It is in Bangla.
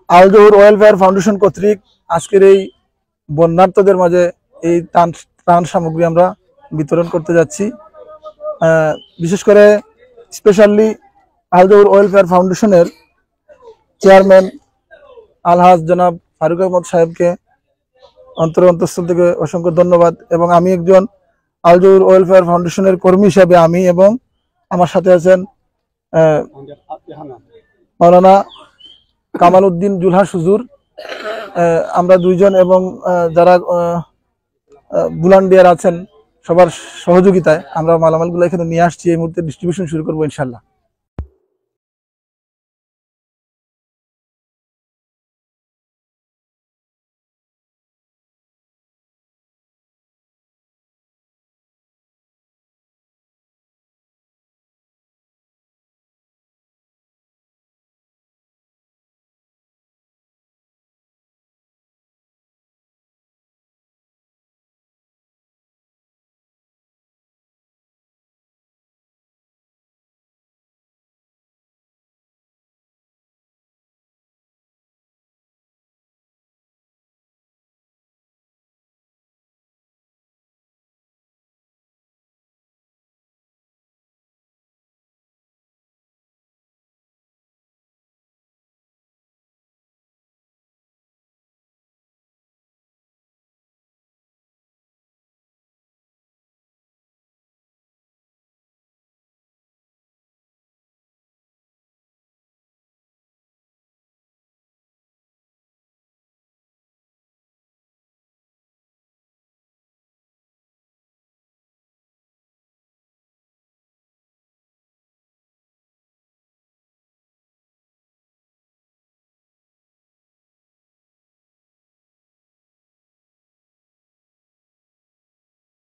আল জহুর ওয়েলফেয়ার ফাউন্ডেশন কর্তৃক আজকের এই বন্যার্তদের মাঝে এই ত্রাণ সামগ্রী আমরা বিতরণ করতে যাচ্ছি। বিশেষ করে স্পেশালি আল জহুর ওয়েলফেয়ার ফাউন্ডেশনের চেয়ারম্যান আলহাজ জনাব ফারুক আহমদ সাহেবকে অন্তঃস্থল থেকে অসংখ্য ধন্যবাদ। এবং আমি একজন আল জহুর ওয়েলফেয়ার ফাউন্ডেশনের কর্মী হিসাবে আমি এবং আমার সাথে আছেন মাওলানা কামাল উদ্দিন জুলহাস হুজুর, আমরা দুইজন এবং যারা ভলান্টিয়ার আছেন সবার সহযোগিতায় আমরা মালামালগুলো এখানে নিয়ে আসছি। এই মুহূর্তে ডিস্ট্রিবিউশন শুরু করবো ইনশাল্লাহ।